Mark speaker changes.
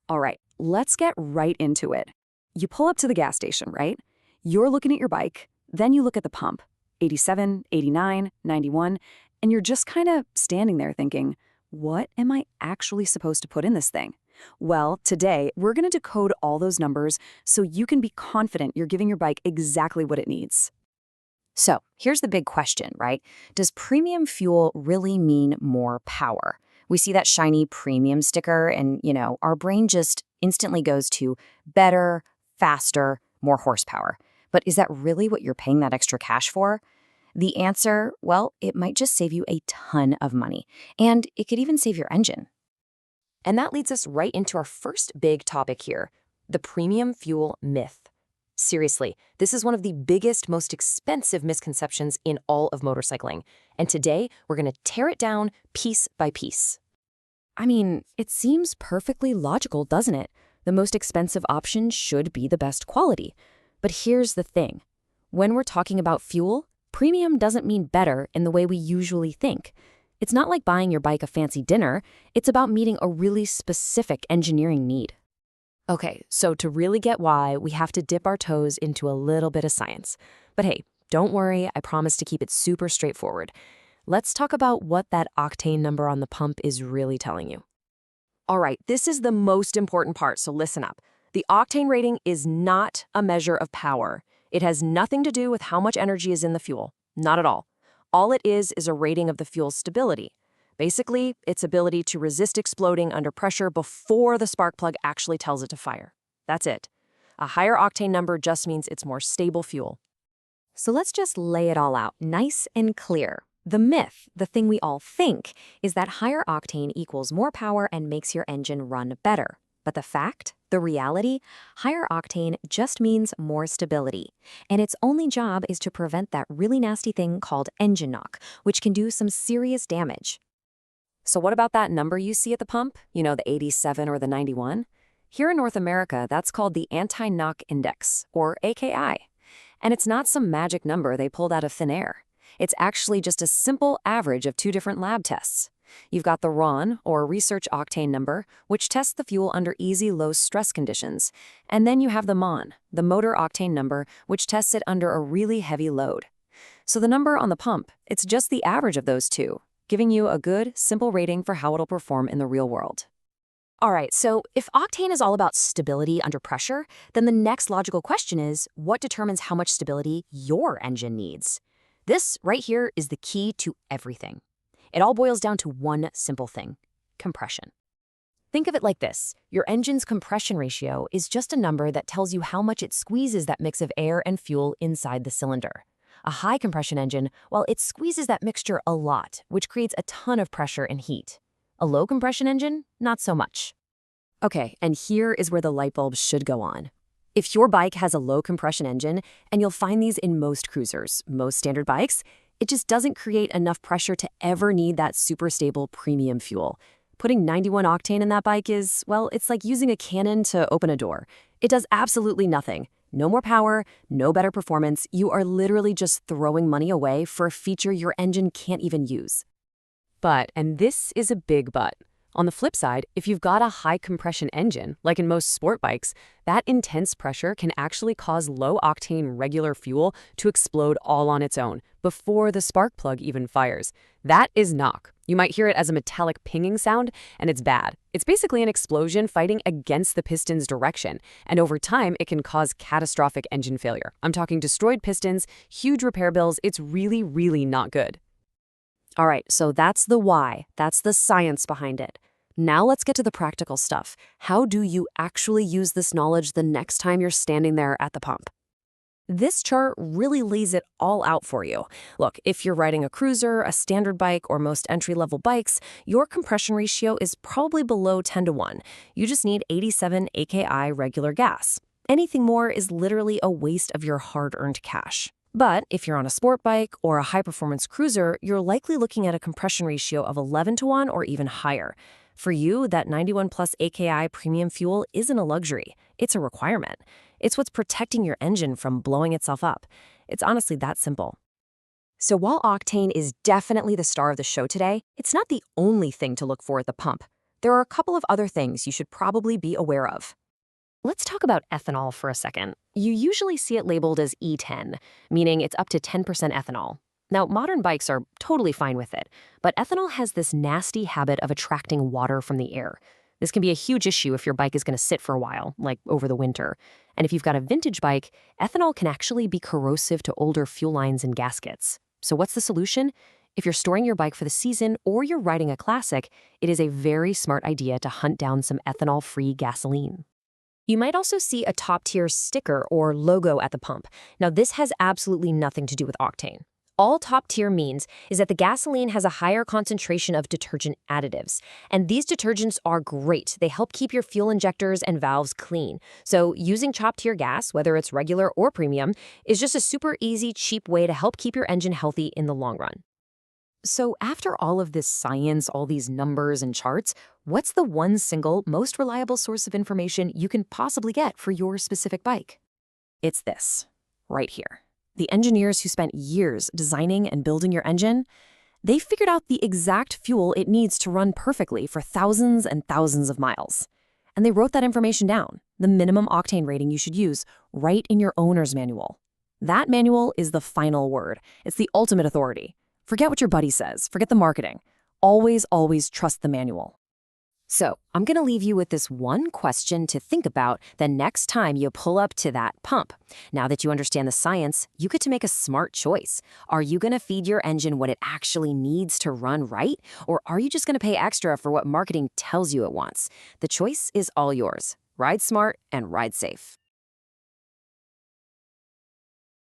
Speaker 1: All right, let's get right into it. You pull up to the gas station, right? You're looking at your bike, then you look at the pump, 87, 89, 91, and you're just kind of standing there thinking, what am I actually supposed to put in this thing? Well, today, we're going to decode all those numbers so you can be confident you're giving your bike exactly what it needs.
Speaker 2: So here's the big question, right? Does premium fuel really mean more power? We see that shiny premium sticker and, our brain just instantly goes to better, faster, more horsepower. But is that really what you're paying that extra cash for? The answer, well, it might just save you a ton of money. And it could even save your engine.
Speaker 3: And that leads us right into our first big topic here, the premium fuel myth. Seriously, this is one of the biggest, most expensive misconceptions in all of motorcycling. And today, we're going to tear it down piece by piece.
Speaker 2: I mean, it seems perfectly logical, doesn't it? The most expensive option should be the best quality. But here's the thing. When we're talking about fuel, premium doesn't mean better in the way we usually think. It's not like buying your bike a fancy dinner. It's about meeting a really specific engineering need.
Speaker 3: Okay, so to really get why, we have to dip our toes into a little bit of science. But hey, don't worry, I promise to keep it super straightforward. Let's talk about what that octane number on the pump is really telling you. All right, this is the most important part, so listen up. The octane rating is not a measure of power. It has nothing to do with how much energy is in the fuel. Not at all. All it is a rating of the fuel's stability. Basically, its ability to resist exploding under pressure before the spark plug actually tells it to fire. That's it. A higher octane number just means it's more stable fuel.
Speaker 2: So let's just lay it all out, nice and clear. The myth, the thing we all think, is that higher octane equals more power and makes your engine run better. But the fact, the reality, higher octane just means more stability. And its only job is to prevent that really nasty thing called engine knock, which can do some serious damage.
Speaker 3: So what about that number you see at the pump? The 87 or the 91? Here in North America, that's called the anti-knock index, or AKI. And it's not some magic number they pulled out of thin air. It's actually just a simple average of two different lab tests. You've got the RON, or research octane number, which tests the fuel under easy low stress conditions. And then you have the MON, the motor octane number, which tests it under a really heavy load. So the number on the pump, it's just the average of those two, giving you a good, simple rating for how it'll perform in the real world. All right, so if octane is all about stability under pressure, then the next logical question is, what determines how much stability your engine needs? This right here is the key to everything. It all boils down to one simple thing: compression. Think of it like this. Your engine's compression ratio is just a number that tells you how much it squeezes that mix of air and fuel inside the cylinder. A high compression engine, well, it squeezes that mixture a lot, which creates a ton of pressure and heat. A low compression engine, not so much. Okay, and here is where the light bulb should go on. If your bike has a low compression engine, and you'll find these in most cruisers, most standard bikes, it just doesn't create enough pressure to ever need that super stable premium fuel. Putting 91 octane in that bike is, well, it's like using a cannon to open a door. It does absolutely nothing. No more power, no better performance. You are literally just throwing money away for a feature your engine can't even use. But, and this is a big but, on the flip side, if you've got a high compression engine, like in most sport bikes, that intense pressure can actually cause low octane regular fuel to explode all on its own before the spark plug even fires. That is knock. You might hear it as a metallic pinging sound, and it's bad. It's basically an explosion fighting against the piston's direction, and over time, it can cause catastrophic engine failure. I'm talking destroyed pistons, huge repair bills. It's really, really not good. All right, so that's the why. That's the science behind it. Now let's get to the practical stuff. How do you actually use this knowledge the next time you're standing there at the pump? This chart really lays it all out for you. Look, if you're riding a cruiser, a standard bike, or most entry-level bikes, your compression ratio is probably below 10-to-1. You just need 87 AKI regular gas. Anything more is literally a waste of your hard-earned cash. But if you're on a sport bike or a high-performance cruiser, you're likely looking at a compression ratio of 11-to-1 or even higher. For you, that 91 plus AKI premium fuel isn't a luxury. It's a requirement. It's what's protecting your engine from blowing itself up. It's honestly that simple. So while octane is definitely the star of the show today, it's not the only thing to look for at the pump.
Speaker 2: there are a couple of other things you should probably be aware of.
Speaker 3: Let's talk about ethanol for a second. You usually see it labeled as E10, meaning it's up to 10% ethanol. Now, modern bikes are totally fine with it, but ethanol has this nasty habit of attracting water from the air. This can be a huge issue if your bike is going to sit for a while, like over the winter. And if you've got a vintage bike, ethanol can actually be corrosive to older fuel lines and gaskets. So what's the solution? If you're storing your bike for the season or you're riding a classic, it is a very smart idea to hunt down some ethanol-free gasoline. You might also see a top-tier sticker or logo at the pump. Now, this has absolutely nothing to do with Octane. All top-tier means is that the gasoline has a higher concentration of detergent additives. And these detergents are great. They help keep your fuel injectors and valves clean. So using top-tier gas, whether it's regular or premium, is just a super easy, cheap way to help keep your engine healthy in the long run.
Speaker 2: So after all of this science, all these numbers and charts, what's the one single, most reliable source of information you can possibly get for your specific bike? It's this, right here. The engineers who spent years designing and building your engine, they figured out the exact fuel it needs to run perfectly for thousands and thousands of miles. And they wrote that information down, the minimum octane rating you should use, right in your owner's manual. That manual is the final word. It's the ultimate authority. Forget what your buddy says. Forget the marketing. Always, always trust the manual.
Speaker 3: So I'm going to leave you with this one question to think about the next time you pull up to that pump. Now that you understand the science, you get to make a smart choice. Are you going to feed your engine what it actually needs to run right? Or are you just going to pay extra for what marketing tells you it wants? The choice is all yours. Ride smart and ride safe.